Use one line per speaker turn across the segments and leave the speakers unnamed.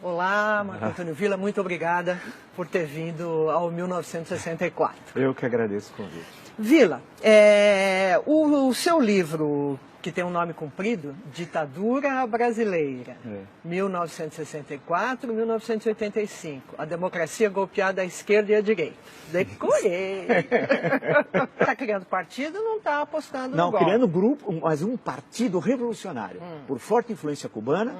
Olá, Marco Antônio Villa, muito obrigada por ter vindo ao 1964.
Eu que agradeço o convite.
Villa, o seu livro, que tem um nome comprido, Ditadura Brasileira, 1964-1985, a democracia golpeada à esquerda e à direita. Decorei! Está criando partido, não está apostando no golpe.
Não, criando grupo, mas um partido revolucionário, por forte influência cubana,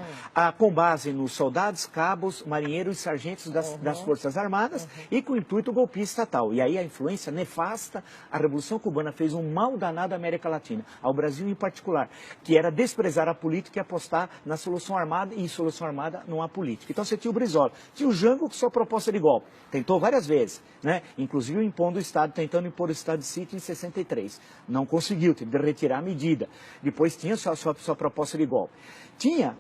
com base nos soldados, cabos, marinheiros e sargentos das Forças Armadas e com o intuito golpista tal. E aí a influência nefasta, a Revolução Cubana fez um mal danado à América Latina, ao Brasil em particular, que era desprezar a política e apostar na solução armada, e em solução armada não há política. Então você tinha o Brizola, tinha o Jango com sua proposta de golpe, tentou várias vezes, né? Inclusive impondo o Estado, tentando impor o Estado de sítio em 63. Não conseguiu, teve de retirar a medida. Depois tinha sua proposta de golpe. Tinha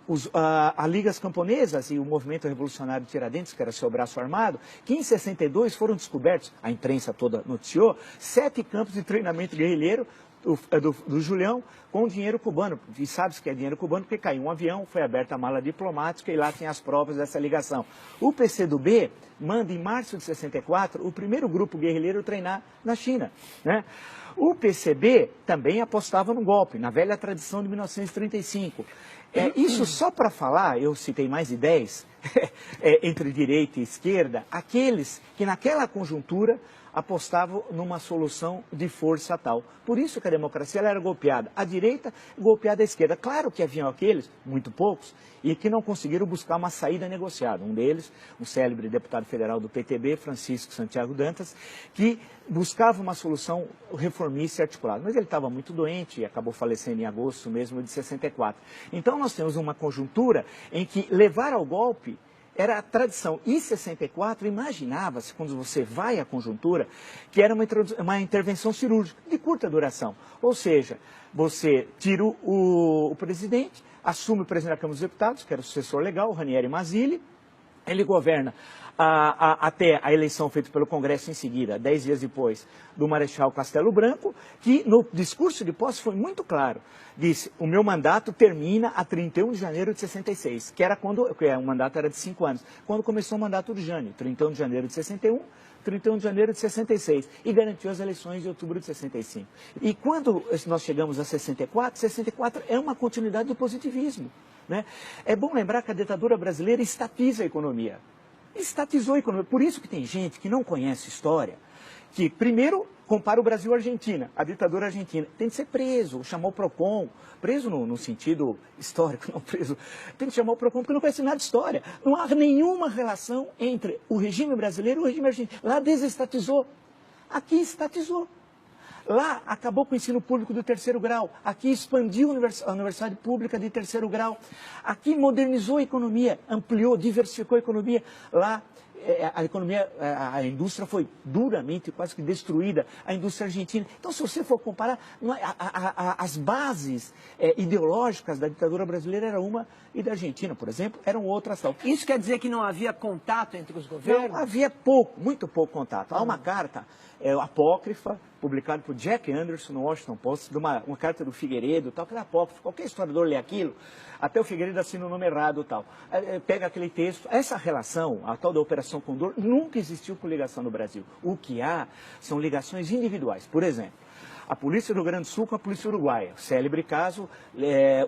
a Ligas Camponesas e o Movimento Revolucionário de Tiradentes, que era seu braço armado, que em 62 foram descobertos, a imprensa toda noticiou, 7 campos de treinamento guerrilheiro do Julião com dinheiro cubano. E sabe-se que é dinheiro cubano porque caiu um avião, foi aberta a mala diplomática e lá tem as provas dessa ligação. O PCdoB manda em março de 64 o primeiro grupo guerrilheiro treinar na China, né? O PCB também apostava no golpe, na velha tradição de 1935. Isso só para falar, eu citei mais de 10, entre direita e esquerda, aqueles que naquela conjuntura apostavam numa solução de força tal. Por isso que a democracia ela era golpeada à direita, golpeada à esquerda. Claro que haviam aqueles, muito poucos, e que não conseguiram buscar uma saída negociada. Um deles, um célebre deputado federal do PTB, Francisco Santiago Dantas, que buscava uma solução reformista e articulada. Mas ele estava muito doente e acabou falecendo em agosto mesmo de 64. Então nós temos uma conjuntura em que levar ao golpe era a tradição. E 64, imaginava-se, quando você vai à conjuntura, que era uma intervenção cirúrgica de curta duração. Ou seja, você tira o presidente, assume o presidente da Câmara dos Deputados, que era o sucessor legal, o Ranieri Mazzilli, ele governa até a eleição feita pelo Congresso em seguida, 10 dias depois, do Marechal Castelo Branco, que no discurso de posse foi muito claro. Disse, o meu mandato termina a 31 de janeiro de 66, que era quando, o mandato era de 5 anos, quando começou o mandato do Jânio, 31 de janeiro de 61, 31 de janeiro de 66, e garantiu as eleições de outubro de 65. E quando nós chegamos a 64, 64 é uma continuidade do positivismo, né? É bom lembrar que a ditadura brasileira estatiza a economia. Estatizou a economia. Por isso que tem gente que não conhece história, que primeiro compara o Brasil à Argentina, a ditadura argentina. Tem que ser preso, chamar o PROCON, preso no sentido histórico, não preso, tem que chamar o PROCON porque não conhece nada de história. Não há nenhuma relação entre o regime brasileiro e o regime argentino. Lá desestatizou, aqui estatizou. Lá acabou com o ensino público do 3º grau, aqui expandiu a universidade pública de 3º grau, aqui modernizou a economia, ampliou, diversificou a economia. Lá a indústria foi duramente, quase que destruída, a indústria argentina. Então, se você for comparar, as bases ideológicas da ditadura brasileira era uma e da Argentina, por exemplo, eram outras tal.
Isso quer dizer que não havia contato entre os governos?
Não, havia pouco, muito pouco contato. Há uma carta apócrifa, publicada por Jack Anderson no Washington Post, de uma carta do Figueiredo, tal, que era apócrifa. Qualquer historiador lê aquilo, até o Figueiredo assina o nome errado, tal. Pega aquele texto. Essa relação, a tal da Operação Condor, nunca existiu com ligação no Brasil. O que há são ligações individuais. Por exemplo, a polícia do Rio Grande do Sul com a polícia uruguaia. Célebre caso,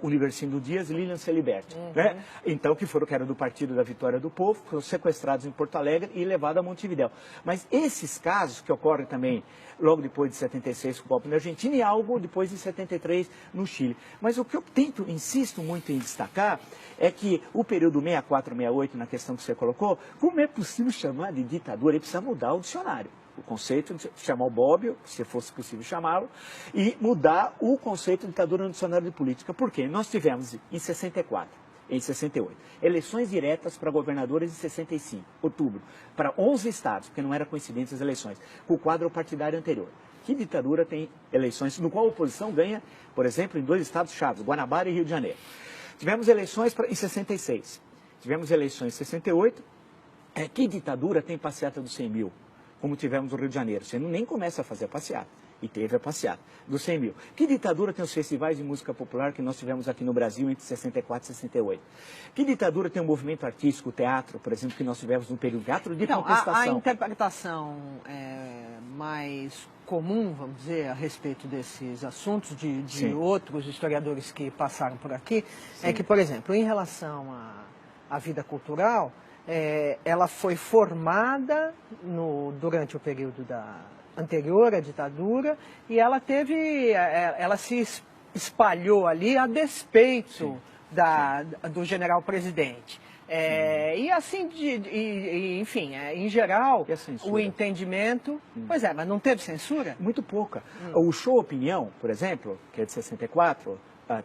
Universindo Dias e Lilian Celiberti. Né? Então, que era do Partido da Vitória do Povo, foram sequestrados em Porto Alegre e levados a Montevidéu. Mas esses casos, que ocorrem também logo depois de 76 com o golpe na Argentina e algo depois de 73 no Chile. Mas o que eu insisto muito em destacar, é que o período 64, 68, na questão que você colocou, como é possível chamar de ditadura? Ele precisa mudar o dicionário. O conceito de chamar o Bobbio, se fosse possível chamá-lo, e mudar o conceito de ditadura no dicionário de política. Por quê? Nós tivemos, em 64, em 68, eleições diretas para governadores em 65, outubro, para 11 estados, porque não era coincidente as eleições, com o quadro partidário anterior. Que ditadura tem eleições no qual a oposição ganha, por exemplo, em 2 estados chaves, Guanabara e Rio de Janeiro. Tivemos eleições em 66, tivemos eleições em 68, que ditadura tem passeata dos 100 mil? Como tivemos no Rio de Janeiro. Você nem começa a fazer a passeata. E teve a passeata dos 100 mil. Que ditadura tem os festivais de música popular que nós tivemos aqui no Brasil entre 64 e 68? Que ditadura tem o movimento artístico, o teatro, por exemplo, que nós tivemos no período teatro de contestação?
A interpretação mais comum, vamos dizer, a respeito desses assuntos de outros historiadores que passaram por aqui, é que, por exemplo, em relação à vida cultural, ela foi formada durante o período anterior à ditadura e ela se espalhou ali a despeito do general-presidente. E assim, enfim, em geral, o entendimento... Pois é, mas não teve censura?
Muito pouca. O Show Opinião, por exemplo, que é de 64,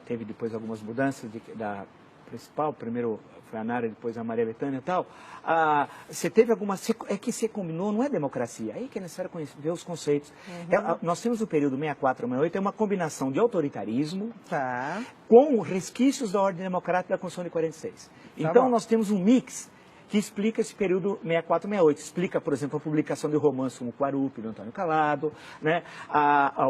teve depois algumas mudanças da principal, primeiro foi a Nara, depois a Maria Bethânia e tal. Você teve algumas... É que você combinou, não é democracia. Aí que é necessário ver os conceitos. Nós temos o período 64 a 68, é uma combinação de autoritarismo com resquícios da ordem democrática da Constituição de 46. Então nós temos um mix que explica esse período 64 a 68. Explica, por exemplo, a publicação de romances como Quarupi, do Antônio Calado, né?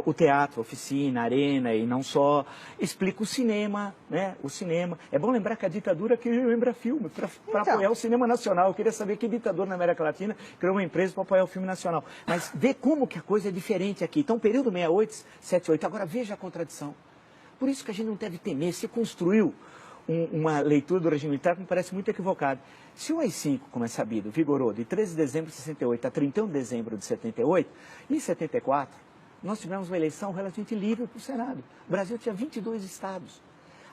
O teatro, a oficina, a arena e não só. Explica o cinema, né? O cinema. É bom lembrar que a ditadura queria lembrar filme para apoiar o cinema nacional. Eu queria saber que ditador na América Latina criou uma empresa para apoiar o filme nacional. Mas vê como que a coisa é diferente aqui. Então, período 68, 78. Agora, veja a contradição. Por isso que a gente não deve temer. Se construiu uma leitura do regime militar que me parece muito equivocada. Se o AI-5, como é sabido, vigorou de 13 de dezembro de 68 a 31 de dezembro de 78, em 74, nós tivemos uma eleição relativamente livre para o Senado. O Brasil tinha 22 estados.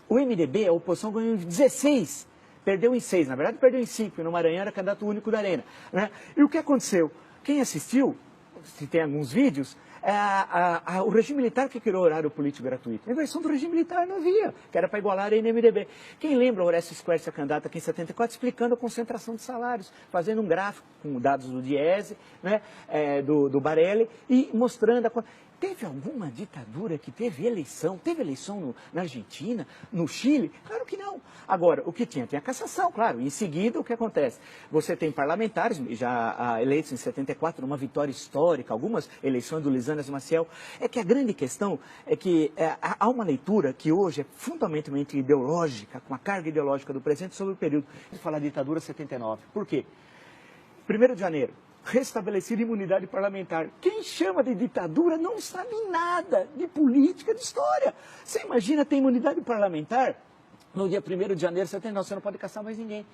O MDB, a oposição, ganhou 16. Perdeu em 6, na verdade perdeu em 5, e no Maranhão era candidato único da Arena. Né? E o que aconteceu? Quem assistiu, se tem alguns vídeos, o regime militar que criou o horário político gratuito. A inversão do regime militar não havia, que era para igualar a Arena e MDB. Quem lembra o Orestes Square ser candidato aqui em 74, explicando a concentração de salários, fazendo um gráfico com dados do Diese, né, do Barelli, e mostrando a... Teve alguma ditadura que teve eleição? Teve eleição na Argentina, no Chile? Claro que não. Agora, o que tinha? Tem a cassação, claro. Em seguida, o que acontece? Você tem parlamentares, já eleitos em 74, numa vitória histórica, algumas eleições do Lisânias Maciel. É que a grande questão é que há uma leitura que hoje é fundamentalmente ideológica, com a carga ideológica do presente, sobre o período de falar ditadura 79. Por quê? 1º de janeiro. Restabelecida imunidade parlamentar. Quem chama de ditadura não sabe nada de política, de história. Você imagina ter imunidade parlamentar no dia 1º de janeiro de 79, você não pode caçar mais ninguém.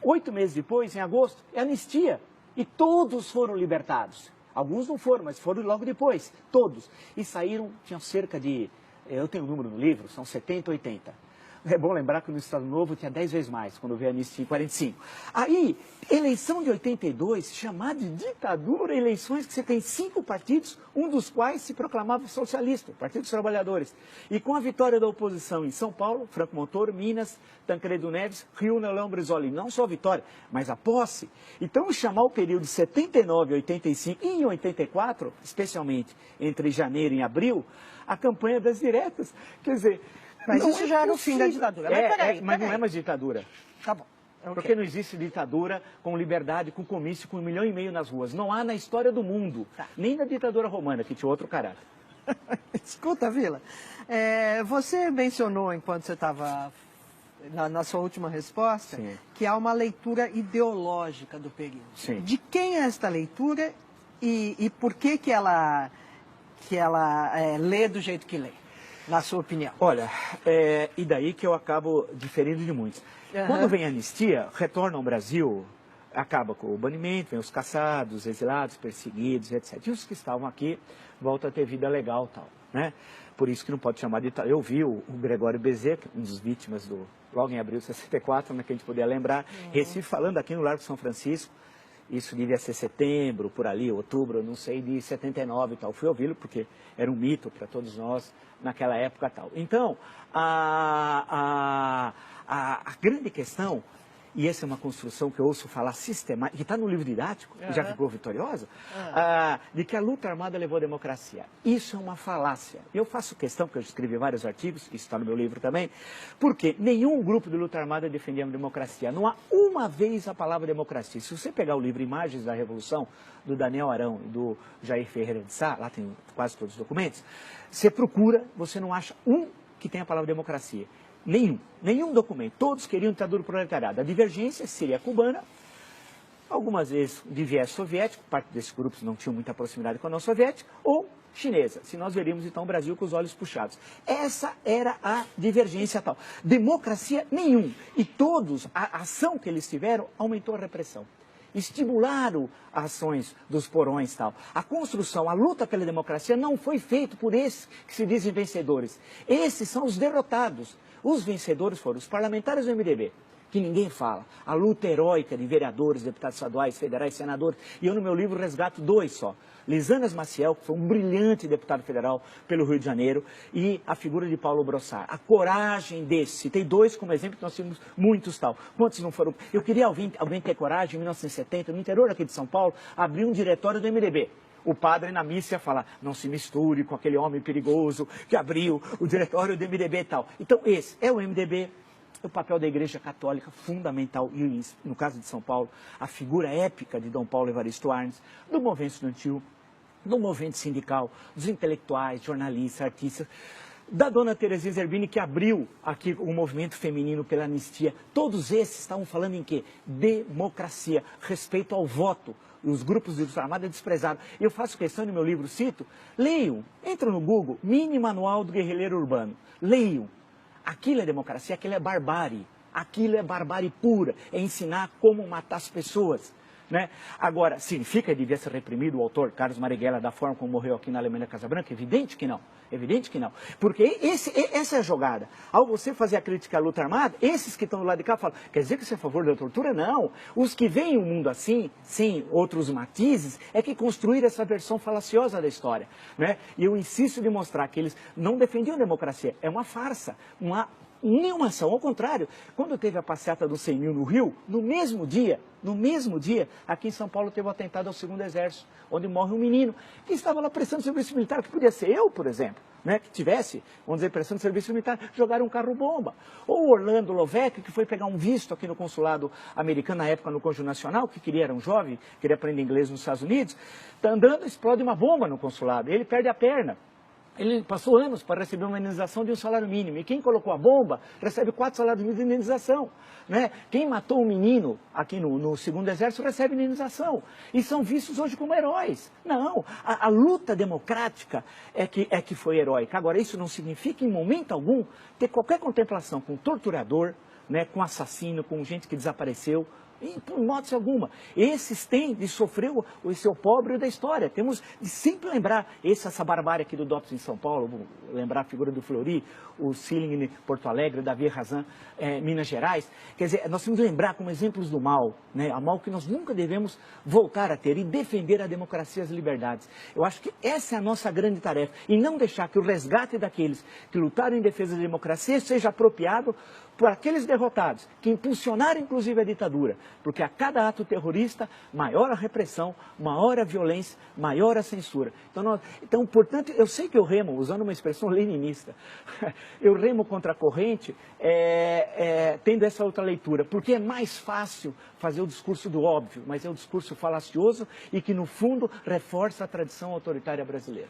8 meses depois, em agosto, é anistia. E todos foram libertados. Alguns não foram, mas foram logo depois. Todos. E saíram, tinham cerca de... Eu tenho um número no livro, são 70, 80. É bom lembrar que no Estado Novo tinha 10 vezes mais, quando veio a anistia em 45. Aí, eleição de 82, chamada de ditadura, eleições que você tem 5 partidos, um dos quais se proclamava socialista, Partido dos Trabalhadores. E com a vitória da oposição em São Paulo, Franco Montoro, Minas, Tancredo Neves, Rio, Leão Brizola, não só a vitória, mas a posse. Então, chamar o período de 79 a 85 e em 84, especialmente entre janeiro e abril, a campanha das diretas. Quer dizer...
Mas isso já era o fim da ditadura.
Mas não é mais ditadura.
Tá bom.
Porque não existe ditadura com liberdade, com comício, com 1,5 milhão nas ruas. Não há na história do mundo. Nem na ditadura romana, que tinha outro caráter.
Escuta, Vila, você mencionou, enquanto você estava na sua última resposta, que há uma leitura ideológica do período.
Sim.
De quem é esta leitura e por que ela lê do jeito que lê? Na sua opinião?
Olha, e daí que eu acabo diferindo de muitos. Quando vem a anistia, retorna ao Brasil, acaba com o banimento, vem os caçados, exilados, perseguidos, etc. E os que estavam aqui voltam a ter vida legal e tal, né? Por isso que não pode chamar de... Eu vi o Gregório Bezerra, um dos vítimas logo em abril de 64, né, que a gente podia lembrar, Recife, falando aqui no Largo São Francisco. Isso devia ser setembro, por ali, outubro, não sei, de 79 e tal. Fui ouvi-lo porque era um mito para todos nós naquela época e tal. Então, a grande questão e essa é uma construção que eu ouço falar sistemática, que está no livro didático, que já ficou vitoriosa, de que a luta armada levou à democracia. Isso é uma falácia. Eu faço questão, porque eu escrevi vários artigos, isso está no meu livro também, porque nenhum grupo de luta armada defendia a democracia. Não há uma vez a palavra democracia. Se você pegar o livro Imagens da Revolução, do Daniel Arão e do Jair Ferreira de Sá, lá tem quase todos os documentos, você procura, você não acha um que tenha a palavra democracia. Nenhum documento. Todos queriam ditadura proletariada. A divergência seria cubana, algumas vezes de viés soviético, parte desses grupos não tinham muita proximidade com a União Soviética, ou chinesa, se nós veríamos então o Brasil com os olhos puxados. Essa era a divergência tal. Democracia nenhum. E todos, a ação que eles tiveram aumentou a repressão. Estimularam as ações dos porões e tal. A construção, a luta pela democracia não foi feita por esses que se dizem vencedores. Esses são os derrotados. Os vencedores foram os parlamentares do MDB, que ninguém fala. A luta heróica de vereadores, deputados estaduais, federais, senadores. E eu no meu livro resgato 2 só. Lisanas Maciel, que foi um brilhante deputado federal pelo Rio de Janeiro, e a figura de Paulo Brossard. A coragem desse. Citei 2 como exemplo, que nós tínhamos muitos tal. Quantos não foram? Eu queria alguém ter coragem, em 1970, no interior aqui de São Paulo, abrir um diretório do MDB. O padre na missa ia falar, não se misture com aquele homem perigoso que abriu o diretório do MDB e tal. Então esse é o MDB, o papel da Igreja Católica fundamental, e no caso de São Paulo, a figura épica de Dom Paulo Evaristo Arnes, do movimento estudantil, do movimento sindical, dos intelectuais, jornalistas, artistas, da dona Terezinha Zerbini, que abriu aqui o movimento feminino pela anistia. Todos esses estavam falando em quê? Democracia, respeito ao voto. Os grupos de luta armada desprezaram. Eu faço questão no meu livro, cito, leiam, entram no Google, Mini Manual do Guerrilheiro Urbano, leiam. Aquilo é democracia, aquilo é barbárie, aquilo é barbárie pura, é ensinar como matar as pessoas. Né? Agora, significa que devia ser reprimido o autor Carlos Marighella da forma como morreu aqui na Alemanha Casa Branca? Evidente que não. Evidente que não. Porque essa é a jogada. Ao você fazer a crítica à luta armada, esses que estão do lado de cá falam, quer dizer que você é a favor da tortura? Não. Os que veem o mundo assim, sem outros matizes, é que construíram essa versão falaciosa da história. Né? E eu insisto de mostrar que eles não defendiam a democracia. É uma farsa, nenhuma ação. Ao contrário, quando teve a passeata dos 100 mil no Rio, no mesmo dia, aqui em São Paulo teve o atentado ao 2º Exército, onde morre um menino que estava lá prestando serviço militar, que podia ser eu, por exemplo, né, que tivesse, vamos dizer, prestando serviço militar, jogaram um carro-bomba. Ou o Orlando Lovec, que foi pegar um visto aqui no consulado americano, na época no Cônjuge Nacional, era um jovem, queria aprender inglês nos Estados Unidos, está andando, explode uma bomba no consulado, ele perde a perna. Ele passou anos para receber uma indenização de um salário mínimo. E quem colocou a bomba recebe 4 salários mínimos de indenização. Né? Quem matou um menino aqui no 2º Exército recebe indenização. E são vistos hoje como heróis. Não, a luta democrática é que foi heróica. Agora, isso não significa, em momento algum, ter qualquer contemplação com torturador, né, com assassino, com gente que desapareceu. E, por modo alguma, esses têm de sofrer esse opróbrio da história. Temos de sempre lembrar essa barbárie aqui do DOPS em São Paulo, vou lembrar a figura do Fleury, o Sealing em Porto Alegre, Davi Razan, Minas Gerais. Quer dizer, nós temos de lembrar como exemplos do mal, né, a mal que nós nunca devemos voltar a ter e defender a democracia e as liberdades. Eu acho que essa é a nossa grande tarefa, e não deixar que o resgate daqueles que lutaram em defesa da democracia seja apropriado por aqueles derrotados, que impulsionaram inclusive a ditadura, porque a cada ato terrorista, maior a repressão, maior a violência, maior a censura. Então, portanto, eu sei que eu remo, usando uma expressão leninista, eu remo contra a corrente, tendo essa outra leitura, porque é mais fácil fazer o discurso do óbvio, mas é um discurso falacioso e que, no fundo, reforça a tradição autoritária brasileira.